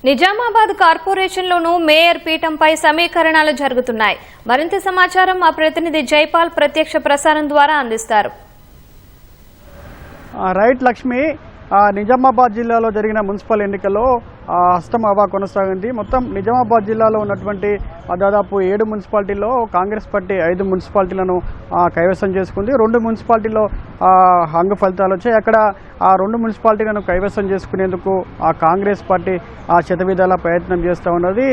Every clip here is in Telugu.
నిజామాబాద్ కార్పొరేషన్లోనూ మేయర్ పీఠంపై సమీకరణాలు జరుగుతున్నాయి. మరింత సమాచారం మా ప్రతినిధి జైపాల్ ప్రత్యక్ష ప్రసారం ద్వారా అందిస్తారు. రైట్ లక్ష్మి, నిజామాబాద్ జిల్లాలో జరిగిన మున్సిపల్ ఎన్నికల్లో హస్తం హవా కొనసాగింది. మొత్తం నిజామాబాద్ జిల్లాలో ఉన్నటువంటి దాదాపు 7 మున్సిపాలిటీల్లో కాంగ్రెస్ పార్టీ 5 మున్సిపాలిటీలను కైవసం చేసుకుంది. 2 మున్సిపాలిటీల్లో హంగు ఫలితాలు వచ్చాయి. అక్కడ ఆ 2 మున్సిపాలిటీలను కైవసం చేసుకునేందుకు ఆ కాంగ్రెస్ పార్టీ శతవిధాల ప్రయత్నం చేస్తూ ఉన్నది.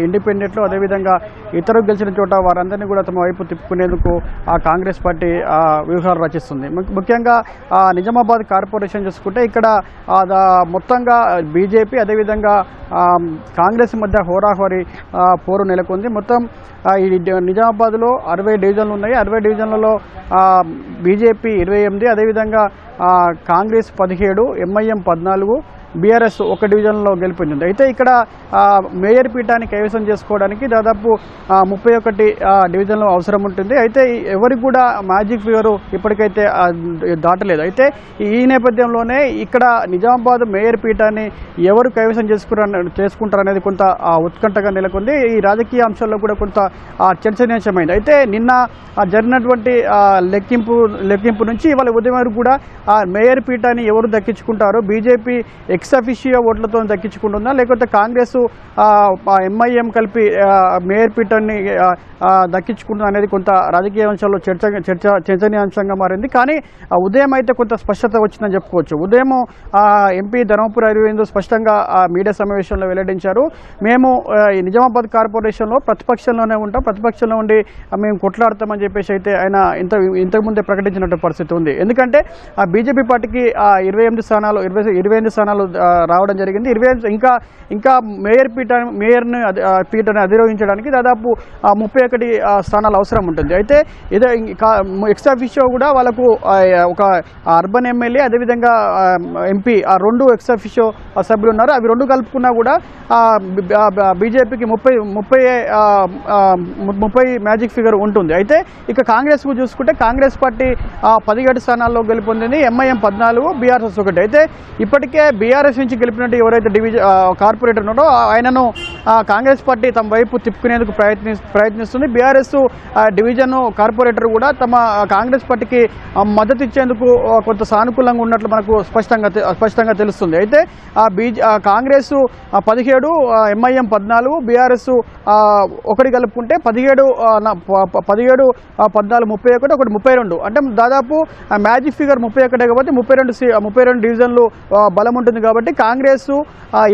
ఇండిపెండెంట్లు అదేవిధంగా ఇతరులు గెలిచిన చోట వారందరినీ కూడా తమ వైపు తిప్పుకునేందుకు ఆ కాంగ్రెస్ పార్టీ వ్యూహాలు రచిస్తుంది. ముఖ్యంగా నిజామాబాద్ కార్పొరేషన్ చూసుకుంటే ఇక్కడ మొత్తంగా బీజేపీ అదేవిధంగా కాంగ్రెస్ మధ్య హోరాహోరీ పోరు నెలకొంది. మొత్తం ఈ నిజామాబాద్లో 60 డివిజన్లు ఉన్నాయి. 60 డివిజన్లలో బీజేపీ 28, అదేవిధంగా కాంగ్రెస్ 17, ఎంఐఎం 14, బీఆర్ఎస్ 1 డివిజన్లో గెలుపొందింది. అయితే ఇక్కడ మేయర్ పీఠాన్ని కైవసం చేసుకోవడానికి దాదాపు 31 డివిజన్లు అవసరం ఉంటుంది. అయితే ఎవరికి కూడా మ్యాజిక్ ఫిగర్ ఇప్పటికైతే దాటలేదు. అయితే ఈ నేపథ్యంలోనే ఇక్కడ నిజామాబాద్ మేయర్ పీఠాన్ని ఎవరు కైవసం చేసుకుంటారనేది కొంత ఉత్కంఠగా నెలకొంది. ఈ రాజకీయ అంశాల్లో కూడా కొంత చర్చనీయాంశమైంది. అయితే నిన్న జరిగినటువంటి లెక్కింపు నుంచి ఇవాళ ఉదయం వరకు కూడా మేయర్ పీఠాన్ని ఎవరు దక్కించుకుంటారో, బీజేపీ ఎక్స్ అఫిషియో ఓట్లతో దక్కించుకుంటుందా లేకపోతే కాంగ్రెస్ ఎంఐఎం కలిపి మేయర్ పీఠాన్ని దక్కించుకుంటుందా అనేది కొంత రాజకీయ అంశాల్లో చర్చనీయాంశంగా మారింది. కానీ ఉదయం అయితే కొంత స్పష్టత వచ్చిందని చెప్పుకోవచ్చు. ఉదయం ఎంపీ ధర్మపురి అరవింద్ స్పష్టంగా మీడియా సమావేశంలో వెల్లడించారు. మేము ఈ నిజామాబాద్ కార్పొరేషన్లో ప్రతిపక్షంలోనే ఉంటాం, ప్రతిపక్షంలో ఉండి మేము కొట్లాడతామని చెప్పేసి అయితే ఆయన ఇంతకుముందే ప్రకటించినట్టు పరిస్థితి ఉంది. ఎందుకంటే బీజేపీ పార్టీకి 28 స్థానాలు రావడం జరిగింది. 25 ఇంకా మేయర్ పీఠాన్ని అధిరోహించడానికి దాదాపు 31 స్థానాలు అవసరం ఉంటుంది. అయితే ఇదే ఎక్స్ అఫిషియో కూడా వాళ్ళకు ఒక అర్బన్ ఎమ్మెల్యే అదేవిధంగా ఎంపీ ఆ 2 ఎక్స్ అఫిషియో సభ్యులు ఉన్నారు. అవి 2 కలుపుకున్నా కూడా బీజేపీకి 30 మ్యాజిక్ ఫిగర్ ఉంటుంది. అయితే ఇక కాంగ్రెస్కు చూసుకుంటే కాంగ్రెస్ పార్టీ 17 స్థానాల్లో గెలుపొందింది, ఎంఐఎం 14, బీఆర్ఎస్ 1. అయితే ఇప్పటికే బీఆర్ఎస్ నుంచి గెలిపినట్టు ఎవరైతే కార్పొరేటర్ ఉన్నారో ఆయనను కాంగ్రెస్ పార్టీ తమ వైపు తిప్పుకునేందుకు ప్రయత్నిస్తుంది. బీఆర్ఎస్ డివిజన్ కార్పొరేటర్ కూడా తమ కాంగ్రెస్ పార్టీకి మద్దతు ఇచ్చేందుకు కొంత సానుకూలంగా ఉన్నట్లు మనకు స్పష్టంగా తెలుస్తుంది. అయితే కాంగ్రెస్ 17, ఎంఐఎం 14, బీఆర్ఎస్ 1 కలుపుకుంటే 17, 14, 31, ఒకటి 32. అంటే దాదాపు మ్యాజిక్ ఫిగర్ 31 కాబట్టి 32 డివిజన్లు బలం ఉంటుంది. కాబట్టి కాంగ్రెస్,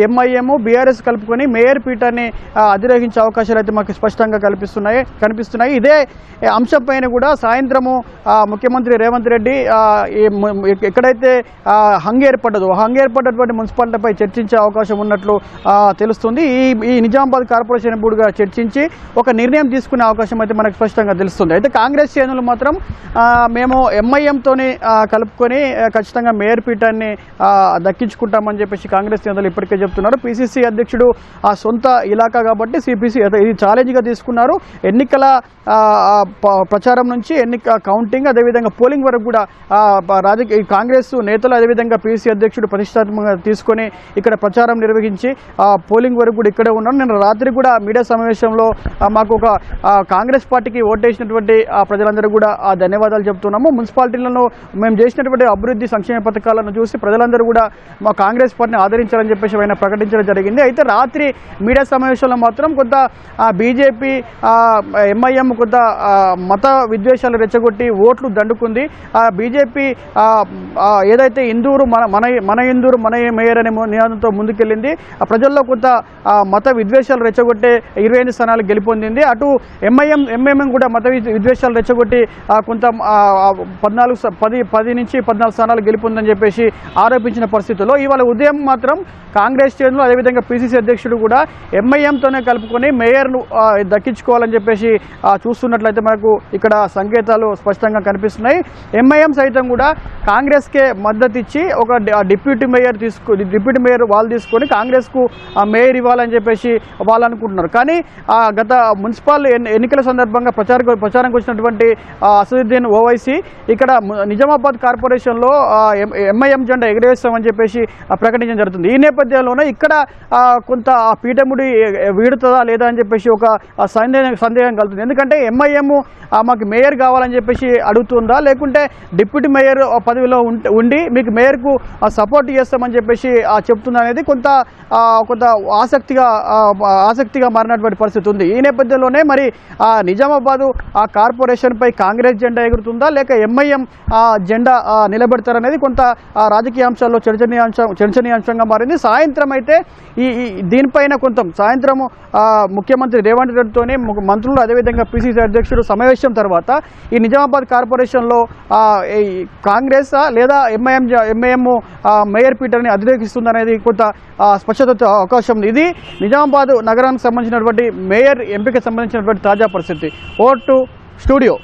ఎంఐఎం, బీఆర్ఎస్ కలుపుకొని మేయర్ పీఠాన్ని అధిరోహించే అవకాశాలు అయితే మాకు స్పష్టంగా కనిపిస్తున్నాయి. ఇదే అంశంపైన కూడా సాయంత్రము ముఖ్యమంత్రి రేవంత్ రెడ్డి ఎక్కడైతే హంగు ఏర్పడ్డటువంటి మున్సిపాలిటీపై చర్చించే అవకాశం ఉన్నట్లు తెలుస్తుంది. ఈ నిజామాబాద్ కార్పొరేషన్ బోర్డుగా చర్చించి ఒక నిర్ణయం తీసుకునే అవకాశం అయితే మనకు స్పష్టంగా తెలుస్తుంది. అయితే కాంగ్రెస్ శ్రేణులు మాత్రం మేము ఎంఐఎంతోని కలుపుకొని ఖచ్చితంగా మేయర్ పీఠాన్ని దక్కించుకుంటామని చెప్పేసి కాంగ్రెస్ నేతలు ఇప్పటికే చెప్తున్నారు. పిసిసి అధ్యక్షుడు ఆ సొంత ఇలాకా కాబట్టి సిపిసి ఇది ఛాలెంజ్గా తీసుకున్నారు. ఎన్నికల ప్రచారం నుంచి కౌంటింగ్ అదేవిధంగా పోలింగ్ వరకు కూడా కాంగ్రెస్ నేతలు అదేవిధంగా పిసిసి అధ్యక్షుడు ప్రతిష్టాత్మకంగా తీసుకొని ఇక్కడ ప్రచారం నిర్వహించి పోలింగ్ వరకు కూడా ఇక్కడే ఉన్నారు. నేను రాత్రి కూడా మీడియా సమావేశంలో మాకు ఒక కాంగ్రెస్ పార్టీకి ఓటేసినటువంటి ప్రజలందరూ కూడా ధన్యవాదాలు చెప్తున్నాము. మున్సిపాలిటీలను మేము చేసినటువంటి అభివృద్ధి సంక్షేమ పథకాలను చూసి ప్రజలందరూ కూడా మా కాంగ్రెస్ పార్టీని ఆదరించాలని చెప్పేసి ఆయన ప్రకటించడం జరిగింది. అయితే రాత్రి మీడియా సమావేశంలో మాత్రం కొంత బీజేపీ ఎంఐఎం కొంత మత విద్వేషాలు రెచ్చగొట్టి ఓట్లు దండుకుంది. బీజేపీ ఏదైతే ఇందూరు మన ఇందూరు మన మేయర్ అనే నినాదంతో ముందుకెళ్ళింది. ప్రజల్లో కొంత మత విద్వేషాలు రెచ్చగొట్టే 25 స్థానాలు గెలుపొందింది. అటు ఎంఐఎం కూడా మత విద్వేషాలు రెచ్చగొట్టి కొంత 10 నుంచి 14 స్థానాలు గెలుపొందని చెప్పేసి ఆరోపించిన పరిస్థితుల్లో ఇవాళ ఉదయం మాత్రం కాంగ్రెస్ శ్రేణులు అదేవిధంగా పిసిసి అధ్యక్షుడు కూడా ఎంఐఎంతోనే కలుపుకొని మేయర్ను దక్కించుకోవాలని చెప్పేసి చూస్తున్నట్లయితే మనకు ఇక్కడ సంకేతాలు స్పష్టంగా కనిపిస్తున్నాయి. ఎంఐఎం సైతం కూడా కాంగ్రెస్కే మద్దతు ఇచ్చి ఒక డిప్యూటీ మేయర్ వాళ్ళు తీసుకొని కాంగ్రెస్కు మేయర్ ఇవ్వాలని చెప్పేసి వాళ్ళు అనుకుంటున్నారు. కానీ గత మున్సిపల్ ఎన్నికల సందర్భంగా ప్రచారంకి వచ్చినటువంటి అసదుద్దీన్ ఓవైసీ ఇక్కడ నిజామాబాద్ కార్పొరేషన్లో ఎంఐఎం జెండా ఎగరేస్తామని చెప్పేసి ప్రకటించడం జరుగుతుంది. ఈ నేపథ్యంలోనే ఇక్కడ కొంత పీఠముడి వీడుతుందా లేదా అని చెప్పేసి ఒక సందేహం కలుగుతుంది. ఎందుకంటే ఎంఐఎం మాకు మేయర్ కావాలని చెప్పేసి అడుగుతుందా, లేకుంటే డిప్యూటీ మేయర్ పదవిలో ఉండి మీకు మేయర్కు సపోర్ట్ చేస్తామని చెప్పేసి చెప్తుందా అనేది కొంత ఆసక్తిగా మారినటువంటి పరిస్థితి ఉంది. ఈ నేపథ్యంలోనే మరి నిజామాబాదు కార్పొరేషన్పై కాంగ్రెస్ జెండా ఎగురుతుందా లేక ఎంఐఎం జెండా నిలబెడతారనేది కొంత రాజకీయ అంశాల్లో చర్చనీయాంశంగా మారింది. సాయంత్రం అయితే దీనిపైన సాయంత్రం ముఖ్యమంత్రి రేవంత్ రెడ్డితోనే మంత్రులు అదేవిధంగా పిసిసి అధ్యక్షుడు సమావేశం తర్వాత ఈ నిజామాబాద్ కార్పొరేషన్లో కాంగ్రెస్ లేదా ఎంఐఎం మేయర్ పీఠాన్ని అధిరోహిస్తుందనేది కొంత స్పష్టత అవకాశం ఉంది. ఇది నిజామాబాద్ నగరానికి సంబంధించినటువంటి మేయర్ ఎంపిక సంబంధించినటువంటి తాజా పరిస్థితి. Over to studio.